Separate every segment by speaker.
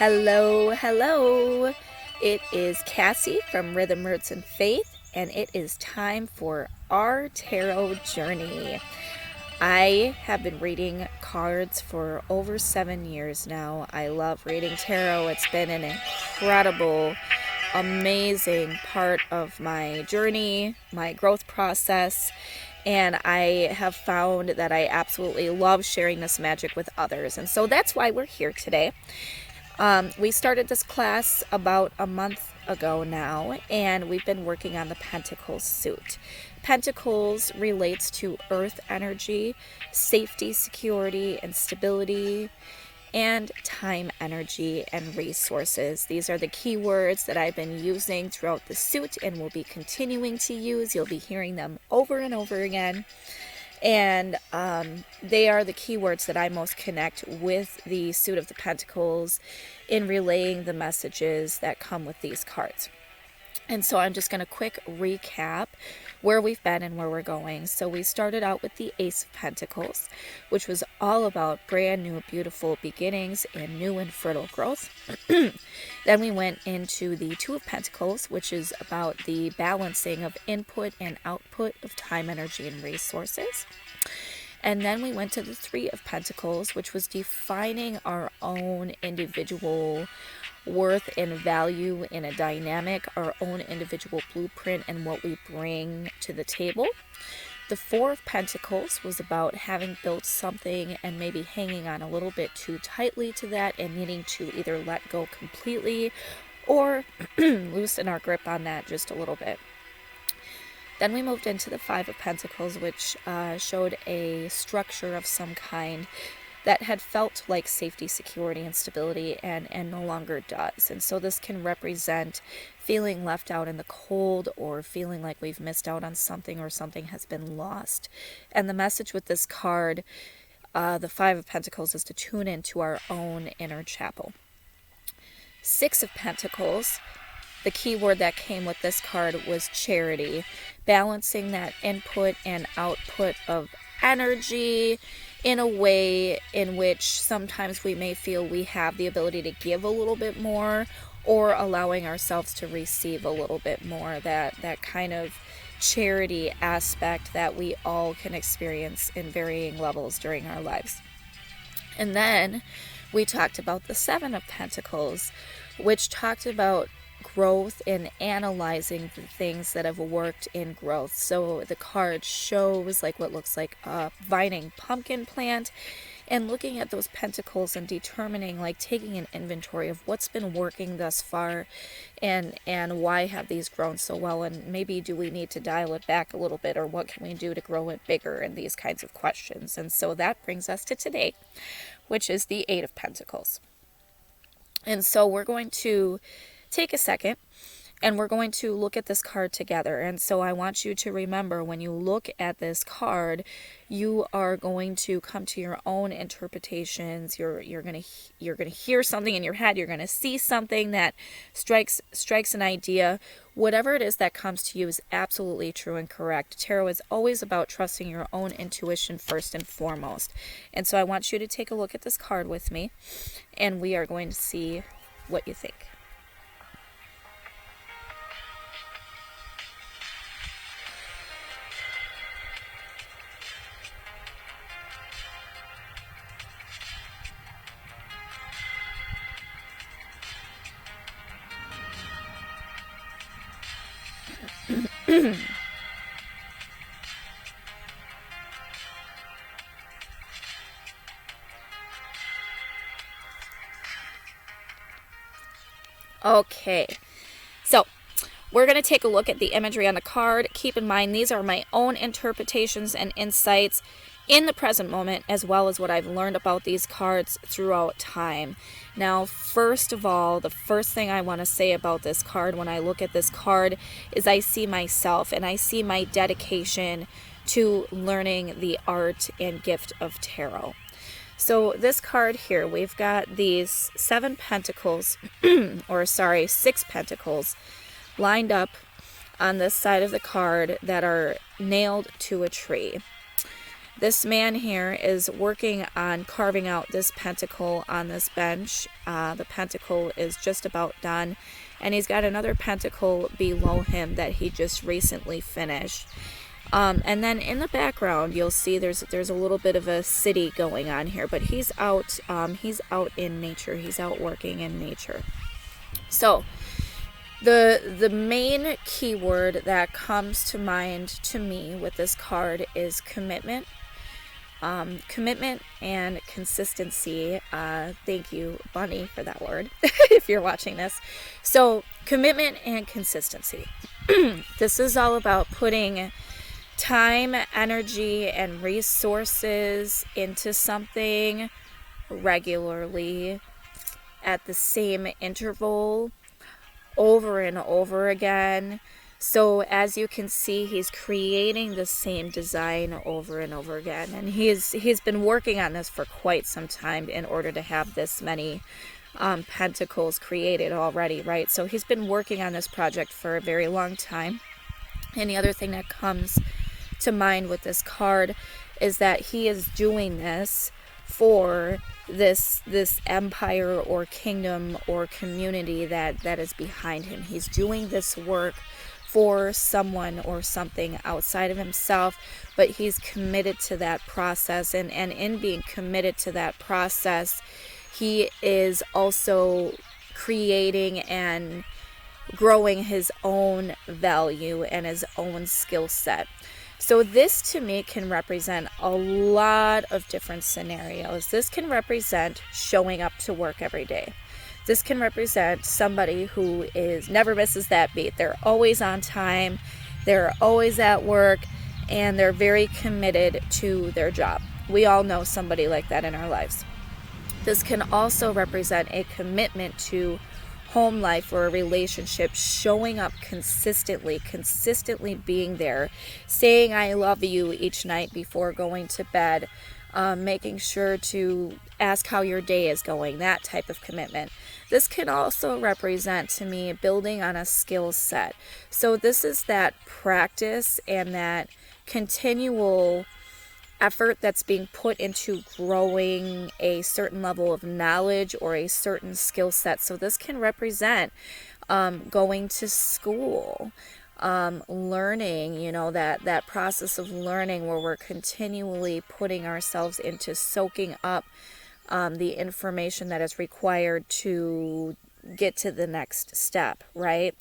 Speaker 1: Hello, hello. It is Cassie from Rhythm Roots and Faith, and it is time for our tarot journey. I have been reading cards for over 7 years now. I love reading tarot. It's been an incredible, amazing part of my journey, my growth process, and I have found that I absolutely love sharing this magic with others. And so that's why we're here today. We started this class about a month ago now, and we've been working on the Pentacles suit. Pentacles relates to earth energy, safety, security, and stability, and time energy and resources. These are the keywords that I've been using throughout the suit and will be continuing to use. You'll be hearing them over and over again. And they are the keywords that I most connect with the suit of the Pentacles in relaying the messages that come with these cards. And so I'm just going to quick recap where we've been and where we're going. So we started out with the Ace of Pentacles, which was all about brand new, beautiful beginnings and new and fertile growth. Then we went into the Two of Pentacles, which is about the balancing of input and output of time, energy, and resources. And then we went to the Three of Pentacles, which was defining our own individual worth and value in a dynamic, our own individual blueprint and what we bring to the table. The Four of Pentacles was about having built something and maybe hanging on a little bit too tightly to that and needing to either let go completely or loosen our grip on that just a little bit. Then we moved into the Five of Pentacles, which showed a structure of some kind that had felt like safety, security, and stability and no longer does. And so this can represent feeling left out in the cold or feeling like we've missed out on something or something has been lost. And the message with this card, the Five of Pentacles, is to tune into our own inner chapel. Six of Pentacles, the key word that came with this card was charity, balancing that input and output of energy in a way in which sometimes we may feel we have the ability to give a little bit more or allowing ourselves to receive a little bit more, that kind of charity aspect that we all can experience in varying levels during our lives. And then we talked about the Seven of Pentacles, which talked about growth and analyzing the things that have worked in growth. So the card shows like what looks like a vining pumpkin plant and looking at those pentacles and determining, like taking an inventory of what's been working thus far and why have these grown so well, and maybe do we need to dial it back a little bit, or what can we do to grow it bigger, and these kinds of questions. And so that brings us to today, which is the Eight of Pentacles. And so we're going to take a second and we're going to look at this card together. And so I want you to remember, when you look at this card, you are going to come to your own interpretations. You're going to hear something in your head. You're going to see something that strikes an idea. Whatever it is that comes to you is absolutely true and correct. Tarot is always about trusting your own intuition first and foremost. And so I want you to take a look at this card with me, and we are going to see what you think. Okay, so we're going to take a look at the imagery on the card. Keep in mind, these are my own interpretations and insights in the present moment, as well as what I've learned about these cards throughout time. Now, first of all, the first thing I want to say about this card when I look at this card is I see myself and I see my dedication to learning the art and gift of tarot. So this card here, we've got these Six Pentacles lined up on this side of the card that are nailed to a tree. This man here is working on carving out this pentacle on this bench. The pentacle is just about done, and he's got another pentacle below him that he just recently finished. And then in the background, you'll see there's a little bit of a city going on here, but he's out in nature. He's out working in nature. So the main keyword that comes to mind to me with this card is commitment. Commitment and consistency. Thank you, Bunny, for that word, if you're watching this. So, commitment and consistency. This is all about putting time, energy, and resources into something regularly at the same interval over and over again. So as you can see, he's creating the same design over and over again, and he's been working on this for quite some time in order to have this many pentacles created already, right? So he's been working on this project for a very long time. And the other thing that comes to mind with this card is that he is doing this for this empire or kingdom or community that is behind him. He's doing this work for someone or something outside of himself, but he's committed to that process, and in being committed to that process, he is also creating and growing his own value and his own skill set. So this to me can represent a lot of different scenarios. This can represent showing up to work every day. This can represent somebody who never misses that beat. They're always on time, they're always at work, and they're very committed to their job. We all know somebody like that in our lives. This can also represent a commitment to home life or a relationship, showing up consistently being there, saying I love you each night before going to bed, making sure to ask how your day is going, that type of commitment. This can also represent to me building on a skill set. So this is that practice and that continual effort that's being put into growing a certain level of knowledge or a certain skill set. So this can represent going to school, learning, that process of learning where we're continually putting ourselves into soaking up the information that is required to get to the next step, right?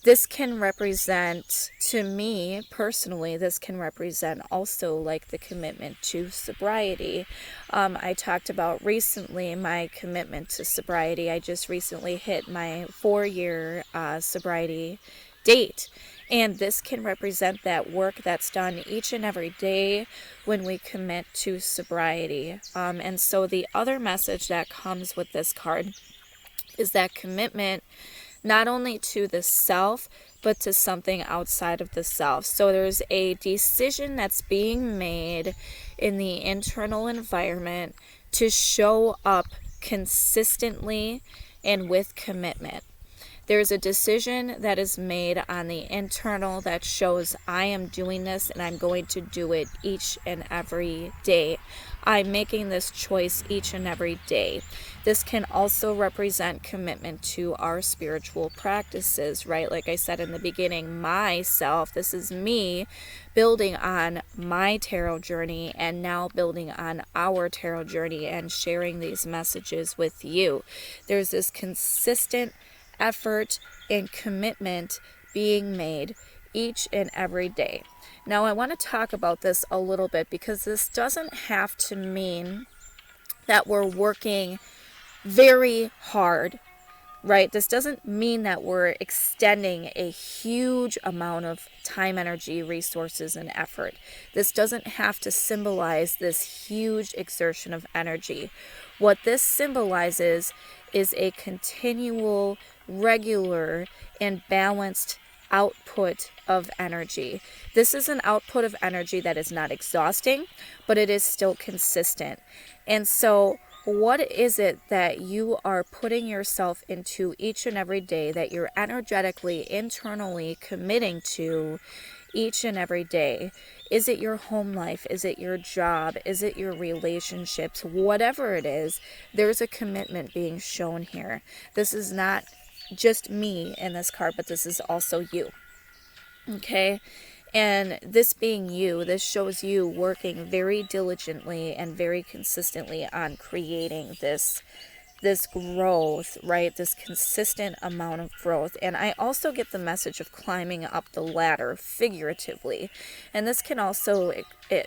Speaker 1: This can represent, to me personally, this can represent also like the commitment to sobriety. I talked about recently my commitment to sobriety. I just recently hit my 4-year sobriety date. And this can represent that work that's done each and every day when we commit to sobriety. And so the other message that comes with this card is that commitment not only to the self, but to something outside of the self. So there's a decision that's being made in the internal environment to show up consistently and with commitment. There's a decision that is made on the internal that shows I am doing this and I'm going to do it each and every day. I'm making this choice each and every day. This can also represent commitment to our spiritual practices, right? Like I said in the beginning, myself, this is me building on my tarot journey and now building on our tarot journey and sharing these messages with you. There's this consistent effort and commitment being made each and every day. Now I want to talk about this a little bit because this doesn't have to mean that we're working very hard, right? This doesn't mean that we're extending a huge amount of time, energy, resources, and effort. This doesn't have to symbolize this huge exertion of energy. What this symbolizes is a continual, regular, and balanced output of energy. This is an output of energy that is not exhausting, but it is still consistent. And so what is it that you are putting yourself into each and every day that you're energetically, internally committing to each and every day. Is it your home life? Is it your job? Is it your relationships? Whatever it is, there's a commitment being shown here. This is not just me in this card, but this is also you. Okay? And this being you, this shows you working very diligently and very consistently on creating this growth, right? This consistent amount of growth. And I also get the message of climbing up the ladder figuratively. And this can also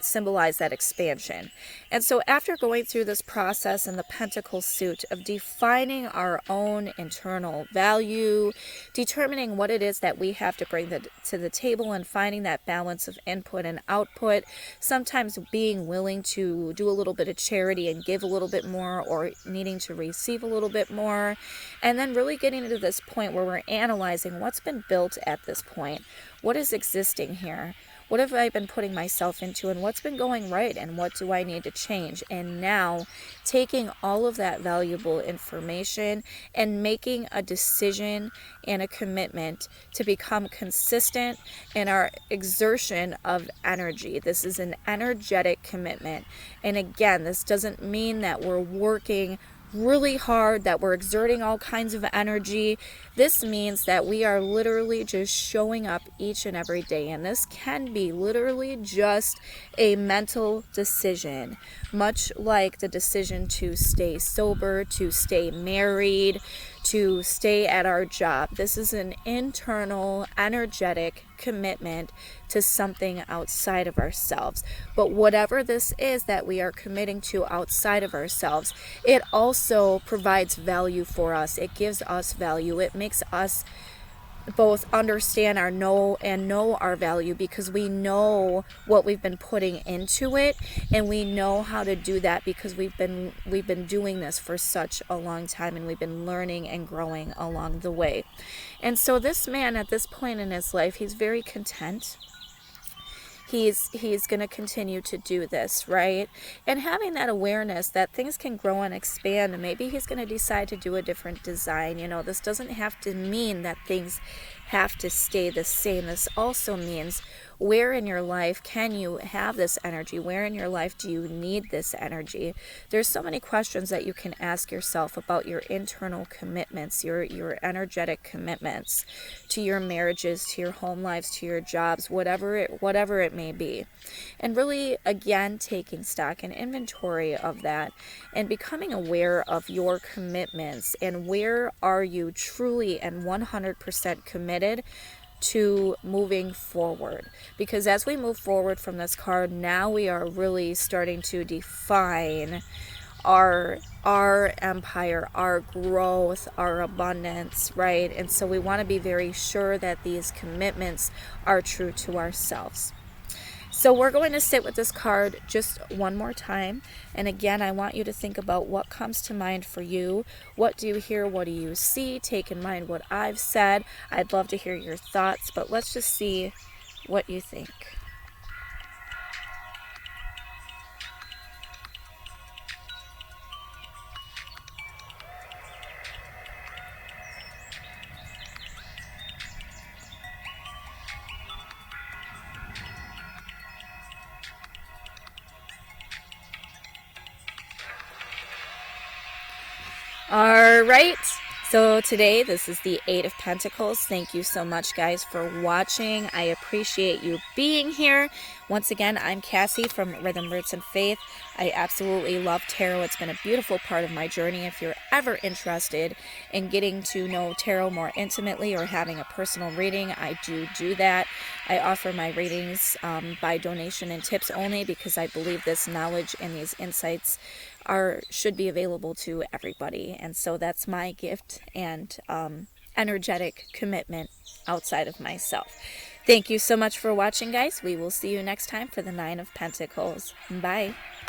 Speaker 1: symbolize that expansion. And so after going through this process in the Pentacle suit of defining our own internal value, determining what it is that we have to bring to the table and finding that balance of input and output, sometimes being willing to do a little bit of charity and give a little bit more, or needing to receive a little bit more, and then really getting to this point where we're analyzing what's been built at this point. What is existing here? What have I been putting myself into, and what's been going right, and what do I need to change? And now taking all of that valuable information and making a decision and a commitment to become consistent in our exertion of energy. This is an energetic commitment. And again, this doesn't mean that we're working really hard, that we're exerting all kinds of energy. This means that we are literally just showing up each and every day, and this can be literally just a mental decision, much like the decision to stay sober, to stay married, to stay at our job. This is an internal, energetic commitment to something outside of ourselves. But whatever this is that we are committing to outside of ourselves, it also provides value for us. It gives us value. It makes us both understand our know our value, because we know what we've been putting into it, and we know how to do that because we've been doing this for such a long time, and we've been learning and growing along the way. And so this man at this point in his life, he's very content. He's going to continue to do this, right? And having that awareness that things can grow and expand, and maybe he's going to decide to do a different design. You know, this doesn't have to mean that things have to stay the same. This also means, where in your life can you have this energy? Where in your life do you need this energy? There's so many questions that you can ask yourself about your internal commitments, your energetic commitments to your marriages, to your home lives, to your jobs, whatever it may be. And really, again, taking stock and inventory of that, and becoming aware of your commitments, and where are you truly and 100% committed to moving forward. Because as we move forward from this card, now we are really starting to define our empire, our growth, our abundance, right? And so we want to be very sure that these commitments are true to ourselves. So we're going to sit with this card just one more time. And again, I want you to think about what comes to mind for you. What do you hear? What do you see? Take in mind what I've said. I'd love to hear your thoughts, but let's just see what you think. All right, so today this is the Eight of Pentacles. Thank you so much, guys, for watching. I appreciate you being here. Once again, I'm Cassie from Rhythm, Roots, and Faith. I absolutely love tarot. It's been a beautiful part of my journey. If you're ever interested in getting to know tarot more intimately or having a personal reading, I do that. I offer my readings by donation and tips only, because I believe this knowledge and these insights should be available to everybody. And so that's my gift and energetic commitment outside of myself. Thank you so much for watching, guys. We will see you next time for the Nine of Pentacles. Bye.